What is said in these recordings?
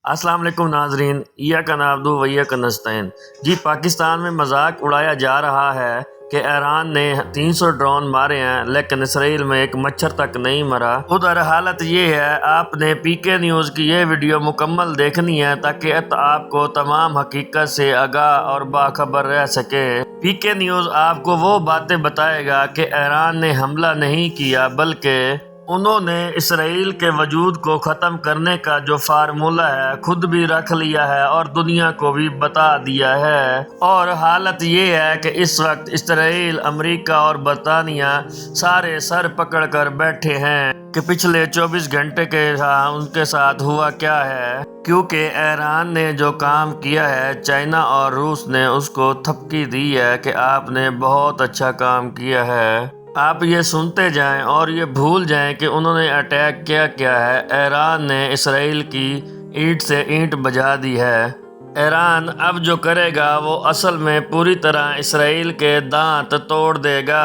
السلام علیکم ناظرین، ایاک نعبد و ایاک نستعین۔ جی پاکستان میں مذاق اڑایا جا رہا ہے کہ ایران نے 300 ڈرون مارے ہیں لیکن اسرائیل میں ایک مچھر تک نہیں مرا۔ ادھر حالت یہ ہے، آپ نے پی کے نیوز کی یہ ویڈیو مکمل دیکھنی ہے تاکہ آپ کو تمام حقیقت سے آگاہ اور باخبر رہ سکے۔ پی کے نیوز آپ کو وہ باتیں بتائے گا کہ ایران نے حملہ نہیں کیا بلکہ انہوں نے اسرائیل کے وجود کو ختم کرنے کا جو فارمولہ ہے خود بھی رکھ لیا ہے اور دنیا کو بھی بتا دیا ہے۔ اور حالت یہ ہے کہ اس وقت اسرائیل، امریکہ اور برطانیہ سارے سر پکڑ کر بیٹھے ہیں کہ پچھلے 24 گھنٹے کے ان کے ساتھ ہوا کیا ہے، کیونکہ ایران نے جو کام کیا ہے چائنا اور روس نے اس کو تھپکی دی ہے کہ آپ نے بہت اچھا کام کیا ہے۔ آپ یہ سنتے جائیں اور یہ بھول جائیں کہ انہوں نے اٹیک کیا ہے۔ ایران نے اسرائیل کی اینٹ سے اینٹ بجا دی ہے۔ ایران اب جو کرے گا وہ اصل میں پوری طرح اسرائیل کے دانت توڑ دے گا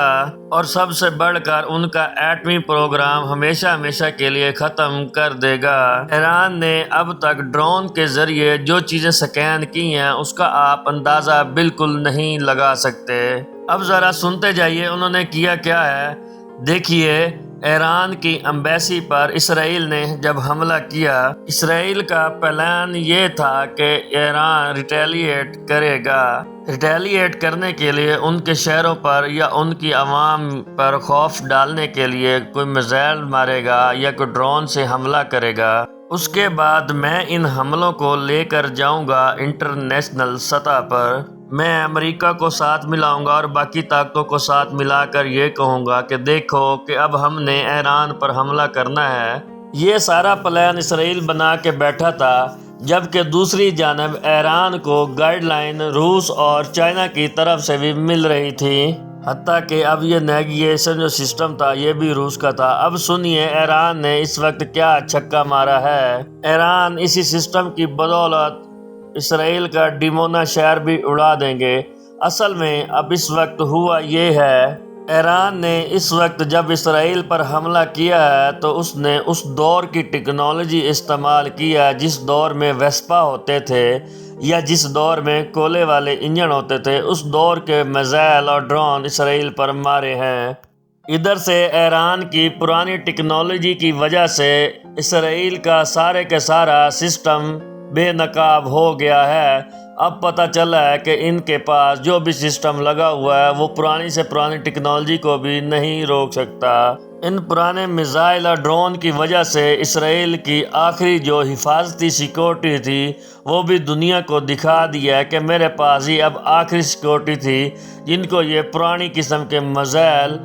اور سب سے بڑھ کر ان کا ایٹمی پروگرام ہمیشہ ہمیشہ کے لیے ختم کر دے گا۔ ایران نے اب تک ڈرون کے ذریعے جو چیزیں سکین کی ہیں اس کا آپ اندازہ بالکل نہیں لگا سکتے۔ اب ذرا سنتے جائیے انہوں نے کیا کیا ہے۔ دیکھیے، ایران کی ایمبیسی پر اسرائیل نے جب حملہ کیا، اسرائیل کا پلان یہ تھا کہ ایران ریٹیلیٹ کرے گا۔ ریٹیلیٹ کرنے کے لیے ان کے شہروں پر یا ان کی عوام پر خوف ڈالنے کے لیے کوئی میزائل مارے گا یا کوئی ڈرون سے حملہ کرے گا۔ اس کے بعد میں ان حملوں کو لے کر جاؤں گا انٹرنیشنل سطح پر۔ میں امریکہ کو ساتھ ملاؤں گا اور باقی طاقتوں کو ساتھ ملا کر یہ کہوں گا کہ دیکھو کہ اب ہم نے ایران پر حملہ کرنا ہے۔ یہ سارا پلان اسرائیل بنا کے بیٹھا تھا، جبکہ دوسری جانب ایران کو گائیڈ لائن روس اور چائنا کی طرف سے بھی مل رہی تھی۔ حتیٰ کہ اب یہ نیویگیشن جو سسٹم تھا یہ بھی روس کا تھا۔ اب سنیے ایران نے اس وقت کیا چھکا مارا ہے۔ ایران اسی سسٹم کی بدولت اسرائیل کا ڈیمونا شہر بھی اڑا دیں گے۔ اصل میں اب اس وقت ہوا یہ ہے، ایران نے اس وقت جب اسرائیل پر حملہ کیا ہے تو اس نے اس دور کی ٹیکنالوجی استعمال کیا جس دور میں ویسپا ہوتے تھے یا جس دور میں کولے والے انجن ہوتے تھے، اس دور کے میزائل اور ڈرون اسرائیل پر مارے ہیں۔ ادھر سے ایران کی پرانی ٹیکنالوجی کی وجہ سے اسرائیل کا سارے کے سارا سسٹم بے نقاب ہو گیا ہے۔ اب پتہ چلا ہے کہ ان کے پاس جو بھی سسٹم لگا ہوا ہے وہ پرانی سے پرانی ٹیکنالوجی کو بھی نہیں روک سکتا۔ ان پرانے میزائل اور ڈرون کی وجہ سے اسرائیل کی آخری جو حفاظتی سیکورٹی تھی وہ بھی دنیا کو دکھا دیا ہے کہ میرے پاس ہی اب آخری سیکورٹی تھی، جن کو یہ پرانی قسم کے میزائل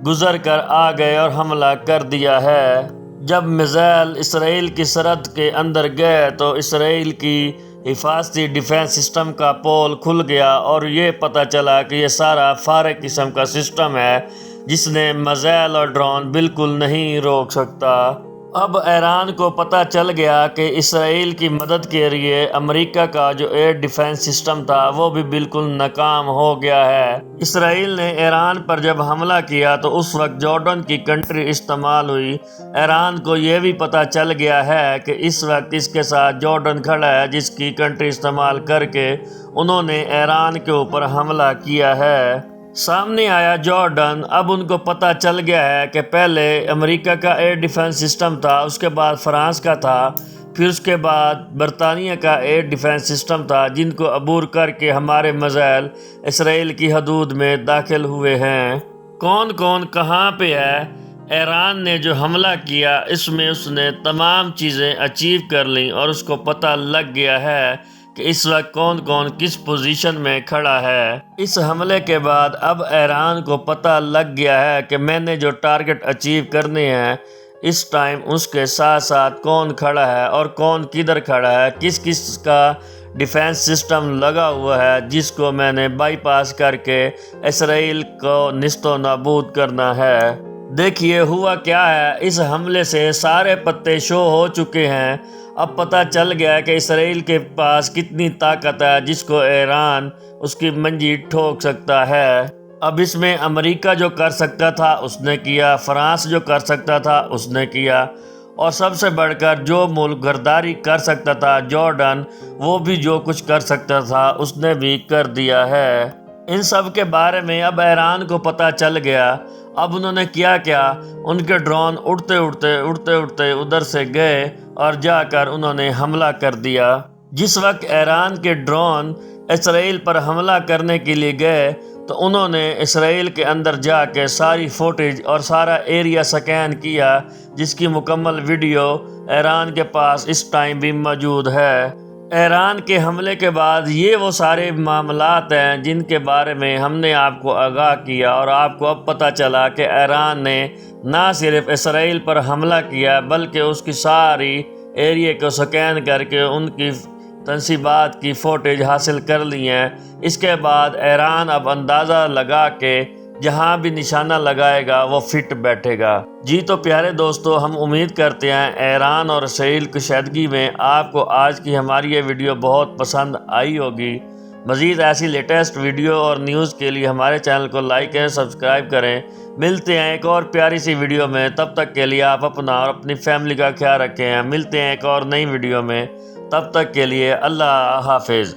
گزر کر آ گئے اور حملہ کر دیا ہے۔ جب میزائل اسرائیل کی سرحد کے اندر گئے تو اسرائیل کی حفاظتی ڈیفنس سسٹم کا پول کھل گیا اور یہ پتہ چلا کہ یہ سارا فارغ قسم کا سسٹم ہے جس نے میزائل اور ڈرون بالکل نہیں روک سکتا۔ اب ایران کو پتہ چل گیا کہ اسرائیل کی مدد کے لیے امریکہ کا جو ایئر ڈیفنس سسٹم تھا وہ بھی بالکل ناکام ہو گیا ہے۔ اسرائیل نے ایران پر جب حملہ کیا تو اس وقت جارڈن کی کنٹری استعمال ہوئی۔ ایران کو یہ بھی پتہ چل گیا ہے کہ اس وقت اس کے ساتھ جارڈن کھڑا ہے جس کی کنٹری استعمال کر کے انہوں نے ایران کے اوپر حملہ کیا ہے۔ سامنے آیا جارڈن۔ اب ان کو پتہ چل گیا ہے کہ پہلے امریکہ کا ایئر ڈیفنس سسٹم تھا، اس کے بعد فرانس کا تھا، پھر اس کے بعد برطانیہ کا ایئر ڈیفنس سسٹم تھا، جن کو عبور کر کے ہمارے میزائل اسرائیل کی حدود میں داخل ہوئے ہیں۔ کون کون کہاں پہ ہے؟ ایران نے جو حملہ کیا اس میں اس نے تمام چیزیں اچیو کر لیں اور اس کو پتہ لگ گیا ہے کہ اس وقت کون کون کس پوزیشن میں کھڑا ہے۔ اس حملے کے بعد اب ایران کو پتہ لگ گیا ہے کہ میں نے جو ٹارگٹ اچیو کرنے ہیں اس ٹائم اس کے ساتھ ساتھ کون کھڑا ہے اور کون کدھر کھڑا ہے، کس کس کا ڈیفنس سسٹم لگا ہوا ہے جس کو میں نے بائی پاس کر کے اسرائیل کو نیست و نابود کرنا ہے۔ دیکھیے ہوا کیا ہے، اس حملے سے سارے پتے شو ہو چکے ہیں۔ اب پتہ چل گیا کہ اسرائیل کے پاس کتنی طاقت ہے جس کو ایران اس کی منجی ٹھوک سکتا ہے۔ اب اس میں امریکہ جو کر سکتا تھا اس نے کیا، فرانس جو کر سکتا تھا اس نے کیا، اور سب سے بڑھ کر جو ملک غداری کر سکتا تھا جارڈن، وہ بھی جو کچھ کر سکتا تھا اس نے بھی کر دیا ہے۔ ان سب کے بارے میں اب ایران کو پتہ چل گیا۔ اب انہوں نے کیا ان کے ڈرون اڑتے اڑتے ادھر سے گئے اور جا کر انہوں نے حملہ کر دیا۔ جس وقت ایران کے ڈرون اسرائیل پر حملہ کرنے کے لیے گئے تو انہوں نے اسرائیل کے اندر جا کے ساری فوٹیج اور سارا ایریا سکین کیا، جس کی مکمل ویڈیو ایران کے پاس اس ٹائم بھی موجود ہے۔ ایران کے حملے کے بعد یہ وہ سارے معاملات ہیں جن کے بارے میں ہم نے آپ کو آگاہ کیا، اور آپ کو اب پتہ چلا کہ ایران نے نہ صرف اسرائیل پر حملہ کیا بلکہ اس کی ساری ایریا کو سکین کر کے ان کی تنصیبات کی فوٹیج حاصل کر لی ہیں۔ اس کے بعد ایران اب اندازہ لگا کے جہاں بھی نشانہ لگائے گا وہ فٹ بیٹھے گا۔ جی تو پیارے دوستو، ہم امید کرتے ہیں ایران اور اسرائیل کی کشیدگی میں آپ کو آج کی ہماری یہ ویڈیو بہت پسند آئی ہوگی۔ مزید ایسی لیٹسٹ ویڈیو اور نیوز کے لیے ہمارے چینل کو لائک کریں، سبسکرائب کریں۔ ملتے ہیں ایک اور پیاری سی ویڈیو میں، تب تک کے لیے آپ اپنا اور اپنی فیملی کا خیال رکھیں۔ ملتے ہیں ایک اور نئی ویڈیو میں، تب تک کے لیے اللہ حافظ۔